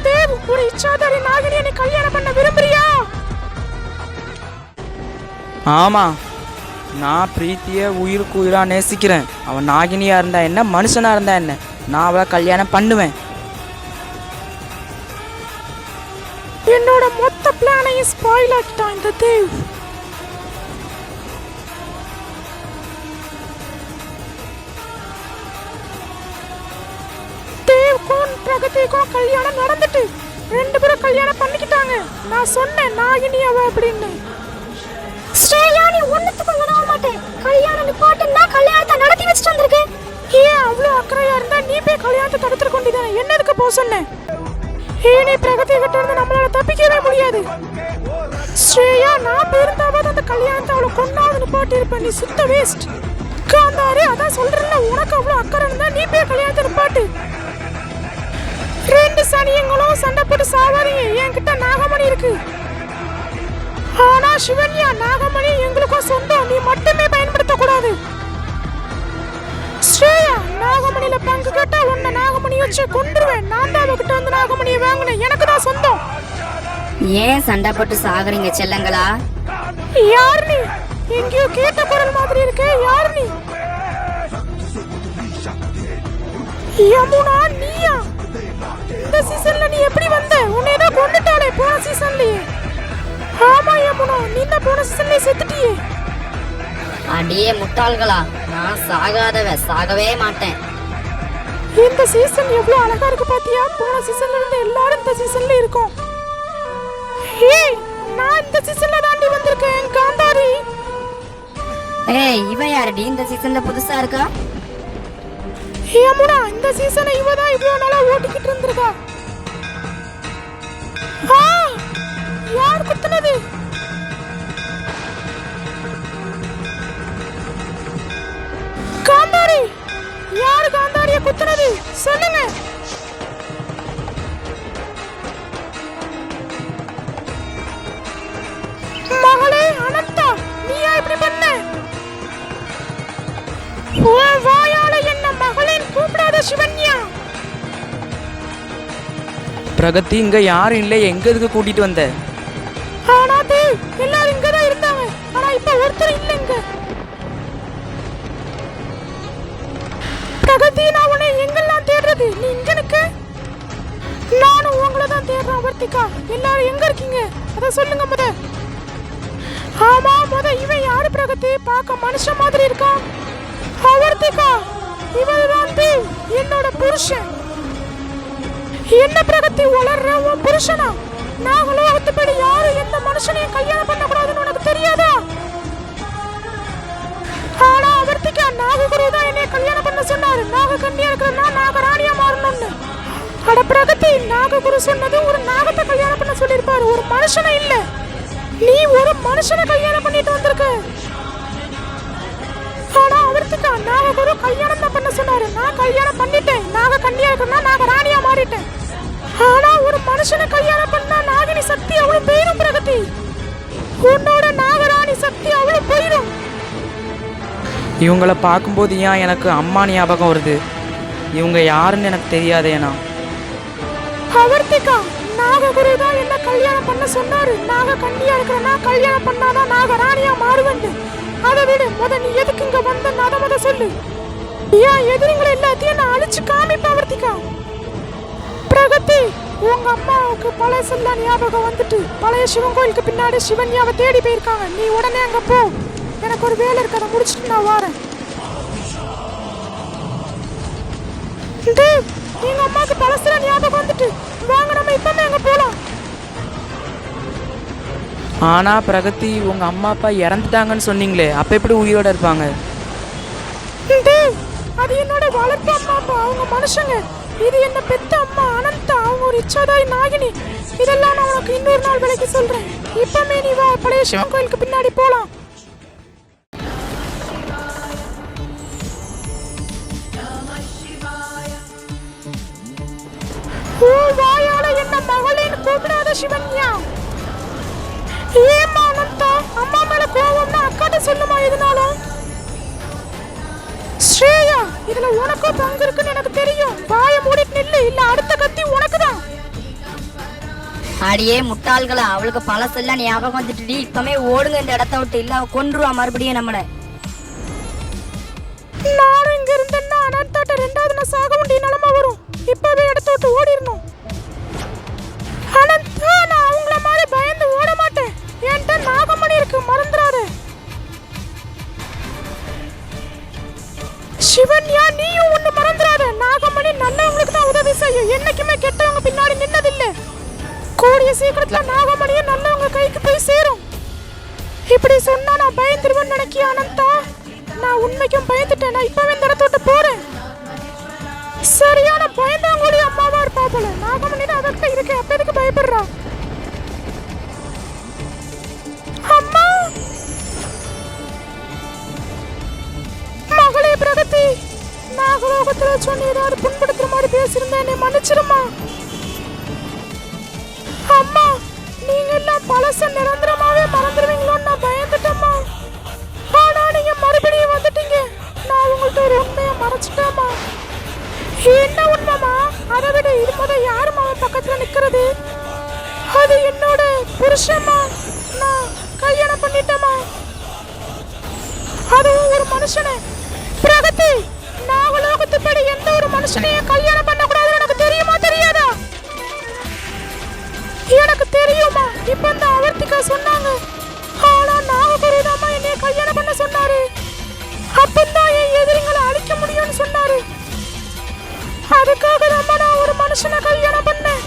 தேவ், ஒரு இச்சாதாரி நாகினியை நீ கல்யாணம் பண்ண விரும்புறியா? ஆமா, நான் பிரீத்தியை உயிருக்கு உயிரா நேசிக்கிறேன். அவன் நாகினியா இருந்தா என்ன, மனுஷனா இருந்தா என்ன, நான் அவளை கல்யாணம் பண்ணுவேன். என்னோட மொத்த பிளானையும் ஸ்பாயில் ஆக்கிட்டான் இந்த தேவ். தேவ்க்கும் பிரகதிக்கும் கல்யாணம் நடந்துட்டு 2 பேரும் கல்யாணம் பண்ணிக்கிட்டாங்க. நான் சொன்னேன் நாகினி அவ அப்படின்னு. ஸ்ரேயா, நீ ஒண்ணுத்துக்கும் உதவ மாட்டேன். கல்யாணம் நிப்பாட்டுன்னா கல்யாணத்தை நடத்தி வச்சுட்டு வந்திருக்கேன். ஏன் அவ்வளோ அக்கறையா இருந்தா நீ போய் கல்யாணத்தை தடுத்துட்டு கொண்டிதானே, என்னதுக்கு போக சொன்னேன்? நீ பிரகதி கிட்ட இருந்து நம்மளால தப்பிக்கவே முடியாது. ஸ்ரேயா, நான் பேருந்தாவது அந்த கல்யாணத்தை அவளை கொண்டாவது நிப்பாட்டி இருப்பேன். நீ சுத்த வேஸ்ட். காந்தாரி, அதான் சொல்றேன்ல, உனக்கு அவ்வளோ அக்கறை இருந்தா நீ போய் கல்யாணத்தை நிப்பாட்டு. 2 சனியங்களும் சண்டை போட்டு சாவாதீங்க. என்கிட்ட நாகமணி இருக்கு. ஆனா சிவன்யா, நாகமணி எங்களுக்கும் சொந்தம். நீ மட்டுமே பயன்படுத்தக்கூடாது. ஸ்ரேயா, நாகமணியில பங்கு கேட்டா உன்னை நாகமணி வச்சு கொண்டுருவேன். நான் தான் அவகிட்ட வந்து நாகமணியை வாங்கினேன். எனக்கு தான் சொந்தம். ஏன் சண்டை போட்டு சாகுறீங்க செல்லங்களா? யார் நீ? எங்கேயோ கேட்ட குரல் மாதிரி இருக்கு. யார் நீ? யமுனா, நீயா? இந்த சீசன்ல நீ எப்படி வந்த? உன்னை ஏதோ கொண்டுட்டாளே போன சீசன்லயே. ஆமா யமுனா, நீ தான் போன சீசன்லயே செத்துட்டியே. அடியே முட்டாள்களா, நான் சாகவே மாட்டேன். இந்த சீசன் எவ்வளவு அழகா இருக்கு பாத்தியா? போன சீசன்ல இருந்து எல்லாரும் இந்த சீசன்ல இருக்கோம். ஏய், நான் இந்த சீசன்ல தாண்டி வந்திருக்கேன் காந்தாரி. ஏய், இவ யாரடி இந்த சீசன்ல புதுசா இருக்கா? யமுனா, இந்த சீசனை இவ தான் இவ்வளவு நாளா ஓட்டிக்கிட்டு இருந்திருக்கா. யார் குத்துனது? காந்தாரி, யார் காந்தாரியை குத்துனது சொல்லுங்க. மகளே அனந்தா, நீயா இப்படி பண்ண? வாயால என்ன மகளேன்னு கூப்பிடாத சிவன்யா. பிரகதி, இங்க யாரும் இல்லை. எங்க இதுக்கு கூட்டிட்டு வந்த? ஆனா தேவ், எல்லாரும் இங்கதான் இருந்தாங்க. ஆனா இப்ப ஒருத்தர் இல்ல இங்க. பிரகதி, நான் உன்னை எங்கெல்லாம் தேடுறது? நீ இங்க நிக்க. நானும் உங்களை தான் தேடுறேன். வர்த்திகா, எல்லாரும் எங்க இருக்கீங்க அத சொல்லுங்க முத. ஆமா, முத இவன் யாரு பிரகதி? பார்க்க மனுஷன் மாதிரி இருக்கான். வர்த்திகா, இவன் தேவ், என்னோட புருஷன். என்ன பிரகதி வளர்ற? உன் புருஷனா? நாங்களும் அதுபடி யாரும் எந்த மனுஷனையும் கல்யாணம் பண்ணக்கூடாதுன்னு உனக்கு தெரியாதா? ஆனா அவர்த்திக்கா, நாககுரு தான் என்னை கல்யாணம் பண்ண சொன்னாரு. நாக கன்னியா இருக்கிறதுனா நாகராணியா மாறணும்னு. அட பிரகதி, நாககுரு சொன்னது ஒரு நாகத்தை கல்யாணம் பண்ண சொல்லியிருப்பாரு, ஒரு மனுஷனை இல்ல. நீ ஒரு மனுஷனை கல்யாணம் பண்ணிட்டு வந்திருக்க. ஆனா அவர்த்திக்கா, நாககுரு கல்யாணம் தான் பண்ண சொன்னாரு. நான் கல்யாணம் பண்ணிட்டேன். நாக கன்னியா இருக்கிறதுனா நாகராணியா மாறிட்டேன். ஆனா ஒரு மனுஷனை கல்யாணம் பண்ணா நாகினி சக்தி அவ்வளவு போயிடும் பிரகதி. உன்னோட நாகராணி சக்தி அவ்வளவு போயிடும். இவங்களை பார்க்கும்போது ஏன் எனக்கு அம்மா ஞாபகம் வருது? இவங்க யாருன்னு எனக்கு தெரியாதேனா? அவர்த்திகா, நாககுரு தான் என்ன கல்யாணம் பண்ண சொன்னாரு. நாக கன்னியா இருக்கிறனா கல்யாணம் பண்ணாதான் நாகராணியா மாறுவேன். அதை விட முத நீ எதுக்கு இங்க வந்த அதை முத சொல்லு. ஏன் எதிரிங்களை எல்லாத்தையும் நான் அழிச்சு காமிப்பேன் அவர்த்திகா. பிரகதி, உங்க அம்மாவுக்கு பழசெல்லாம் ஞாபகம் வந்துட்டு பழைய சிவன் கோயிலுக்கு பின்னாடி சிவன்யாவை தேடி போயிருக்காங்க. நீ உடனே அங்க போ. எனக்கு ஒரு வேலை இருக்கு, அதை முடிச்சுட்டு நான் வரேன். எங்க அம்மாவுக்கு பழசெல்லாம் ஞாபகம் வந்துட்டு வாங்க, நம்ம இப்பவே அங்க போலாம். ஆனா பிரகதி, உங்க அம்மா அப்பா இறந்துட்டாங்கன்னு சொன்னீங்களே, அப்ப எப்படி உயிரோட இருப்பாங்க? அது என்னோட வளர்ப்பு அம்மா அப்பா, அவங்க மனுஷங்க. இது என்ன பெத்த அம்மா அனந்தா, அவங்க ஒரு இச்சாதாரி நாகினி. இதெல்லாம் நான் உனக்கு இன்னொரு நாள் விலைக்கு சொல்றேன். இப்பமே நீ வா, பழைய சிவன் கோயிலுக்கு பின்னாடி போலாம். வாயால என்ன மகளின்னு கூப்பிடாத சிவன்யா. ஏமா அனந்தா, அம்மா மேல கோவம்னா அக்காட்ட சொல்லுமா எதுனாலும். ஸ்ரேயா, இதுல உனக்கும் பங்கு இருக்குன்னு எனக்கு தெரியும். வாயை மூடிட்டு நில்லு, இல்ல அடுத்த கத்தி உனக்கு தான். அடியே முட்டாள்களா, அவளுக்கு பழசெல்லாம் ஞாபகம் வந்துட்டுடி. இப்பமே ஓடுங்க இந்த இடத்த விட்டு, இல்ல அவ கொன்றுவா மறுபடியும் நம்மள. நானும் இங்க இருந்தேன்னா அனந்தாட்ட 2வது நான் சாக வேண்டிய நிலைமை வரும். இப்பவே இடத்த விட்டு ஓடிடணும். அனந்தா, நான் அவங்கள மாதிரி பயந்து ஓட மாட்டேன். என்கிட்ட நாகமணி இருக்கு, மறந்துடாத. சிவன்யா, நீயும் ஒண்ணு மறந்துடாத. நாகமணி நல்லவங்களுக்கு தான் உதவி செய்யும், என்னைக்குமே கெட்டவங்க பின்னாடி நின்னதில்லை. கூடிய சீக்கிரத்துல நாகமணியும் நல்லவங்க கைக்கு போய் சேரும். இப்படி சொன்னா நான் பயந்துருவேன்னு நினைக்கிய அனந்தா? நான் உண்மைக்கும் பயந்துட்டேன். நான் இப்பவே இந்த இடத்த விட்டு போறேன். சரியான பயந்தாங்கூடி அம்மாவா இருப்பா போல. நாகமணி அதற்கு இருக்கு, அப்ப எதுக்கு பயப்படுறா? அம்மா, மகளே பிரகதி, நாகலோகத்துல சொன்ன ஏதாவது புண்படுத்துற மாதிரி பேசியிருந்தேன், என்னை மன்னிச்சிருமா. அம்மா, நீங்க எல்லாம் பழச நிரந்தரமாவே மறந்துடுவீங்களோன்னு நான் பயந்துட்டேம்மா. ஆனா நீங்க மறுபடியும் வந்துட்டீங்க. நான் உங்கள்ட்ட ஒரு உண்மையை மறைச்சிட்டேம்மா. என்ன உண்மைமா? அதை விட இது முதல் யாரும் அவன் பக்கத்துல நிக்கிறது? அது என்னோட புருஷம்மா. நான் கல்யாணம் பண்ணிட்டேம்மா. அதுவும் ஒரு மனுஷனை. பிரகதி, நாகலோகத்துப்படி எந்த ஒரு மனுஷனையும் கல்யாணம் பண்ணக்கூடாதுன்னு எனக்கு தெரியுமா தெரியாதா? எனக்கு தெரியுமா. இப்ப இந்த அவர்த்திகா சொன்னாங்க. ஆனா நாககுருதாமா என்னைய கல்யாணம் பண்ண சொன்னாரு. அப்பந்தான் என் எதிரிங்களை அழிக்க முடியும்னு சொன்னாரு. அதுக்காக தான் நான் ஒரு மனுஷனை கல்யாணம் பண்ணேன்.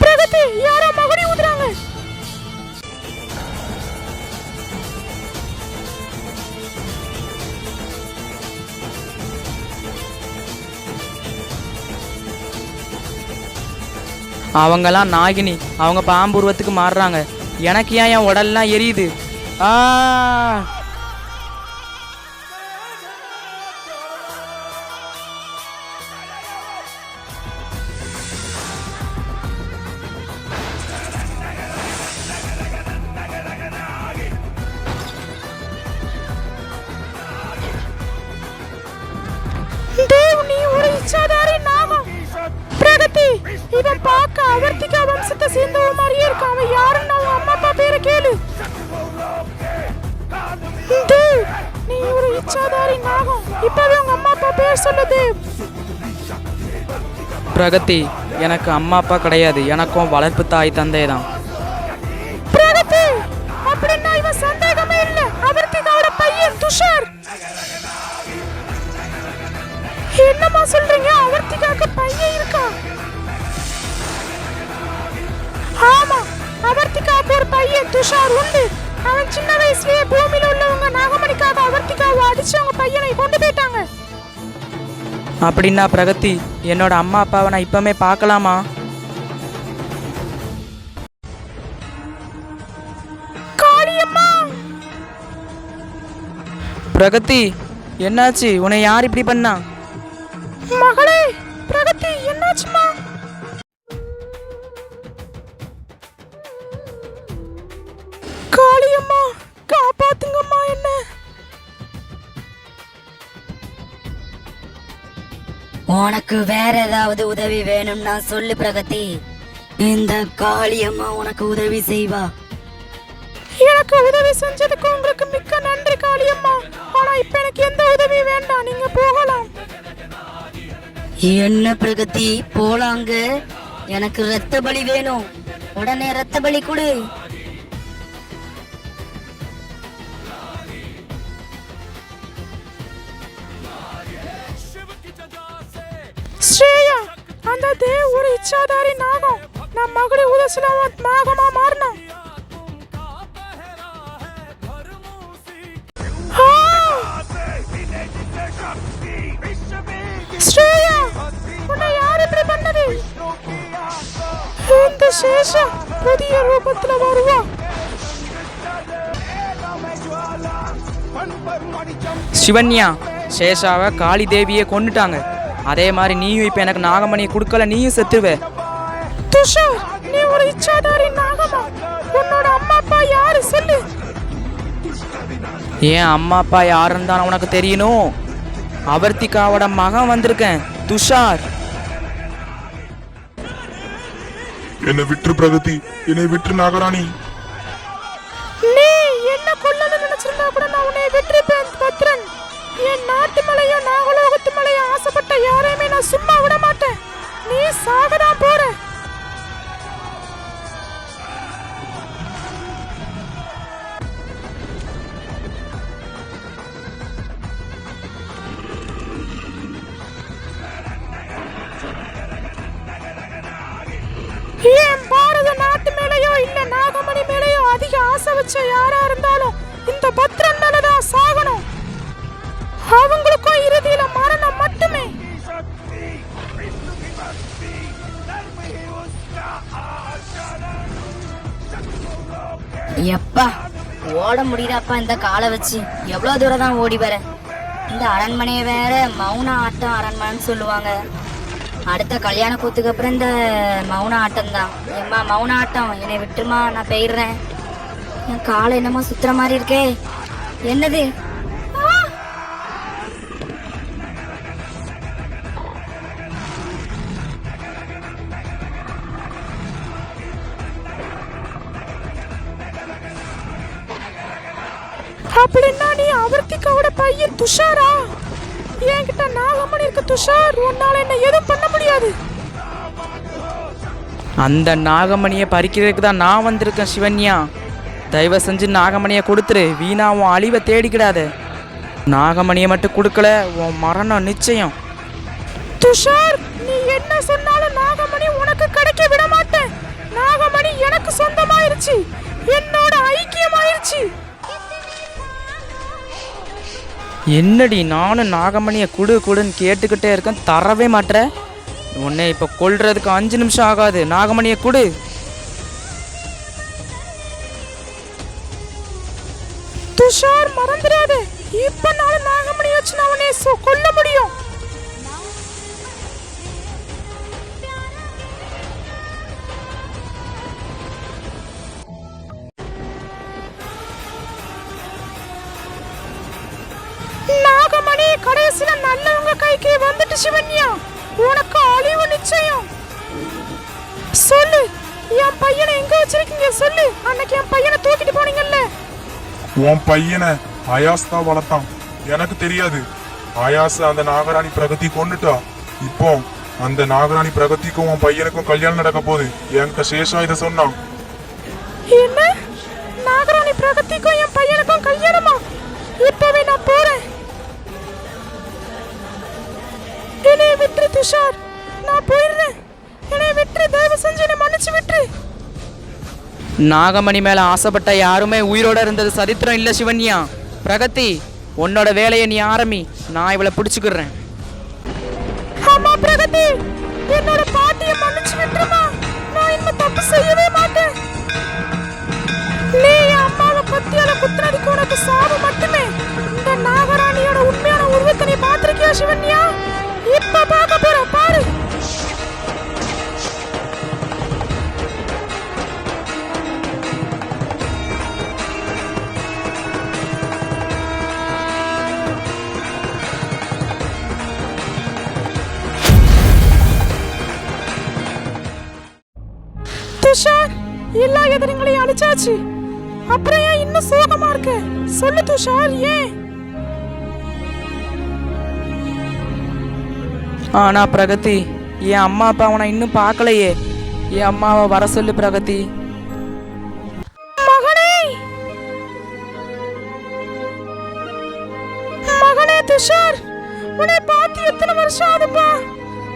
பிரகதி, யாரோ மகுடி ஊதுறாங்க. அவங்கெல்லாம் நாகினி, அவங்க பாம்புருவத்துக்கு மாறுறாங்க. எனக்கு ஏன் என் உடல்லாம் எரியுது? ஆ, தேவ், நீ ஒரு இச்சாதாரி நாகம். பிரகதி, இவன் பார்க்க அவர்த்திகா வம்சத்தை சேர்ந்தவ மாதிரியே இருக்கான். அவன் யாருன்னு அவங்க அம்மா அப்பா பேரை கேளு. தேவ், நீ ஒரு இச்சாதாரி நாகம். இப்பவே உங்க அம்மா அப்பா பேர் சொல்லு தேவ். பிரகதி, எனக்கு அம்மா அப்பா கிடையாது. எனக்கும் வளர்ப்பு தாய் தந்தை தான். பிரகதி, அப்படின்னா இவன் சந்தேகமே இல்ல, அவர்த்திகாவோட பையன் துஷார். என்னமா சொல்றீங்க? அவர்த்திகாக்கு பையன் இருக்கா? ஆமா, அவர்த்திகாக்கு ஒரு பையன் துஷார் உண்டு. அவன் சின்ன வயசுலயே பூமியில உள்ளவங்க நாகமணிக்காக அவர்த்திகாவை அடிச்சு அவங்க பையனை கொண்டு போயிட்டாங்க. அப்படின்னா பிரகதி, என்னோட அம்மா அப்பாவை நான் இப்பமே பார்க்கலாமா? காளியம்மா, பிரகதி, என்னாச்சு? உன்னை யார் இப்படி பண்ணா? மகளே பிரகதி, என்னாச்சுமா? காளியம்மா, காப்பாத்துங்கம்மா என்ன. உனக்கு வேற ஏதாவது உதவி வேணும்னா சொல்லு பிரகதி, இந்த காளியம்மா உனக்கு உதவி செய்வா. எனக்கு உதவி செஞ்சதுக்கு உங்களுக்கு மிக்க நன்றி காளியம்மா. ஆனா இப்ப எனக்கு எந்த உதவி வேண்டாம், நீங்க போகலாம். என்ன பிரகதி, போலாங்க? எனக்கு ரத்த பலி வேணும், உடனே ரத்த பலி கொடு. ஸ்ரேயா, அந்த தேவ் ஒரு இச்சாதாரி நாகம். நான் மகுடி உதசல நாகமா மாறினான். ஸ்ரேயா, உன்னை யார் இப்படி பண்ணது? இந்த சேஷா புதிய ரூபத்துல வருவா. சிவன்யா, சேஷாவை காளி தேவியை கொண்டுட்டாங்க. அதே மாதிரி நீயும் இப்போ எனக்கு நாகமணியை கொடுக்கல, நீயும் செத்துருவே. துஷார், நீ ஒரு இச்சாதாரி நாகமா? உன்னோட அம்மா அப்பா யாரு சொல்லு. ஏன் அம்மா அப்பா யாருன்னு தான் உனக்கு தெரியணும்? அவர்த்திகாவோட மகன் வந்திருக்கேன், துஷார். என்னை விட்டுரு பிரகதி, என்னை விட்டுரு நாகராணி. நீ என்ன கொல்லணும்னு நினைச்சிருந்தா கூட நான் உன்னை விட்டுருப்பேன் பத்ரன். என் நாட்டு மலையும் நாகலோகத்து மலையும் ஆசைப்பட்ட யாரையுமே நான் சும்மா விட மாட்டேன். நீ சாகதான் போற. என் பாரத நாட்டு மேலேயோ இல்ல நாகமணி மேலேயோ அதிக ஆசை வச்ச யாரா இருந்தாலும் இந்த பத்ரன் மேலதான் சாகணும். அவங்களுக்கும் இறுதியில மரணம் மட்டுமே. எப்பா ஓட முடியுதாப்பா இந்த காலை வச்சு? எவ்வளவு தூரம் தான் ஓடி வர? இந்த அரண்மனையை வேற மௌன ஆட்டம் அரண்மனைன்னு சொல்லுவாங்க. அடுத்த கல்யாண கூத்துக்கு அப்புறம் இந்த மௌன ஆட்டம் தான். ஏம்மா மௌன ஆட்டம், என்னை விட்டுருமா, நான் போயிடுறேன். என் காலை என்னமோ சுத்துற மாதிரி இருக்கே, என்னது? அப்படின்னா நீ அவர்த்திக்காவோட பையன் துஷாரா? என்கிட்ட நாகமணி இருக்கு துஷார், உன்னால என்ன எதுவும் பண்ண முடியாது. அந்த நாகமணியை பறிக்கிறதுக்கு தான் நான் வந்திருக்கேன் சிவன்யா. தயவு செஞ்சு நாகமணியை கொடுத்துரு, வீணா உன் அழிவை தேடிக்கிடாத. நாகமணியை மட்டும் கொடுக்கல உன் மரணம் நிச்சயம். துஷார், நீ என்ன சொன்னாலும் நாகமணி உனக்கு கிடைக்க விட மாட்டேன். நாகமணி எனக்கு சொந்தமாயிருச்சு, என்னோட ஐக்கியமாயிருச்சு. என்னடி நானும் நாகமணியை கொடுன்னு கேட்டுக்கிட்டே இருக்கேன், தரவே மாட்டேற. உன்னை இப்போ கொல்றதுக்கு 5 நிமிஷம் ஆகாது. நாகமணியை கொடு. துஷார் மறந்துடாத, இப்ப நானும் நாகமணி வச்சு நான் உன்னை கொல்ல முடியும். நாகமணி கடைசியில நல்லவங்க கைக்கு வந்துட்டு சிவன்யா, உனக்கு அழிவு நிச்சயம். சொல்லு, என் பையனை எங்க வச்சிருக்கீங்க சொல்லு. அன்னைக்கு என் பையனை தூக்கிட்டு போனீங்கல்ல. உன் பையனை ஆயாஸ் தான் வளர்த்தான், எனக்கு தெரியாது. ஆயாஸ் அந்த நாகராணி பிரகதி கொண்டுட்டா. இப்போ அந்த நாகராணி பிரகதிக்கும் உன் பையனுக்கும் கல்யாணம் நடக்க போகுது. என்கிட்ட சேஷா இதை சொன்னான். என்ன? நாகராணி பிரகதிக்கும் என் பையனுக்கும் கல்யாணமா? இப்பவே நான் போறேன். என்னை விட்டுரு துஷார், நான் போயிடுறேன். என்னை விட்டுரு, தயவு செஞ்சு என்னை மன்னிச்சு விட்டுரு. நாகமணி மேல ஆசைப்பட்ட யாருமே உயிரோட இருந்தது சரித்திரம் இல்ல சிவன்யா. பிரகதி, உன்னோட வேலையை நீ ஆரம்பி, நான் இவளை பிடிச்சுக்கிறேன். ஆமா பிரகதி, என்னோட பாட்டியை மன்னிச்சு விட்டுருமா. நான் இனிமே தப்பு செய்யவே மாட்டேன். நீ என் அம்மாவை கத்தியால குத்துனதுக்கு உனக்கு சாவு மட்டுமே. இந்த நாகராணியோட உண்மையான உருவத்தை நீ பார்த்திருக்கியா சிவன்யா? இப்ப பார்க்க போற பாரு. துஷார், எல்லா எதிரிகளையும் அழிச்சாச்சு. அப்புறம் ஏன் இன்னும் சோகமா இருக்க? சொல்லு துஷார், ஏன்? ஆனா பிரகதி, என் அம்மா அப்பா அவனை இன்னும் பார்க்கலையே. என் அம்மாவை வர சொல்லு பிரகதி. மகனே, மகனே துஷார், உன்னை பார்த்து எத்தனை வருஷம் ஆகுதுப்பா.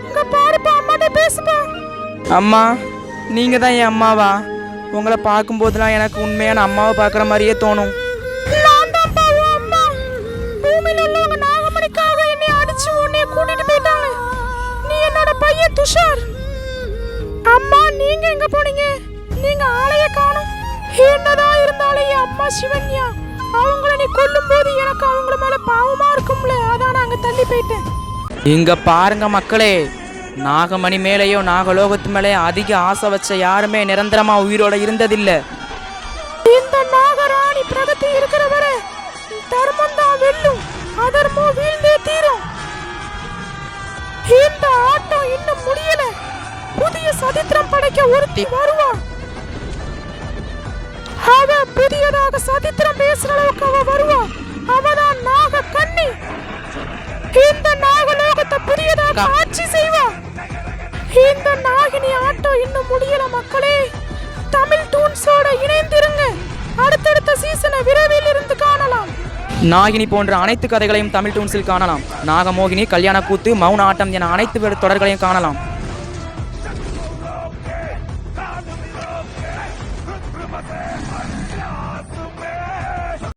இங்க பாருப்பா, அம்மாட்ட பேசுப்பா. அம்மா, நீங்க தான் என் அம்மாவா? உங்களை பார்க்கும்போதெல்லாம் எனக்கு உண்மையான அம்மாவை பார்க்குற மாதிரியே தோணும். நான் தான்ப்பா உன் அம்மா. பூமியில உள்ளவங்க நாகமணிக்காக என்னை அடிச்சு உன்னை கூட்டிட்டு போயிட்டாங்க. நீ என்னோட பையன் துஷார். அம்மா, நீங்க எங்க போனீங்க? நீங்க ஆளைய காணோம். என்னதான் இருந்தாலும் என் அம்மா சிவன்யா, அவங்கள நீ கொல்லும் போது எனக்கு அவங்கள மேல பாவமா இருக்கும்ல, அதான் நாங்க தள்ளி போயிட்டேன். இங்க பாருங்க மக்களே, நாகமணி மேலேயோ நாகலோகத்து மேலேயோ அதிக ஆசை வச்ச யாருமே நிரந்தரமா உயிரோட இருந்ததில்ல. இந்த நாகராணி பிரகதி இருக்கிற வரை தர்மம் தான் வெல்லும், அதர்மம் வீழ்ந்தே தீரும். இந்த ஆட்டம் இன்னும் முடியல. புதிய சரித்திரம் படைக்க ஒருத்தி வருவா. அவ புதியதாக சரித்திரம் பேசுற அளவுக்கு அவ வருவா. அவதான் நாக கண்ணி. இந்த நாகலோகத்தை புதியதாக ஆட்சி செய்வா. இந்த நாகினி ஆட்டம் இன்னும் முடியல மக்களே. தமிழ் டூன்ஸோட இணைந்திருங்க. அடுத்தடுத்த சீசனை விரைவில் இருந்து காணலாம். நாகினி போன்ற அனைத்து கதைகளையும் தமிழ் டூன்ஸில் காணலாம். நாகமோகினி, கல்யாண கூத்து, மௌன ஆட்டம் என அனைத்து தொடர்களையும் காணலாம்.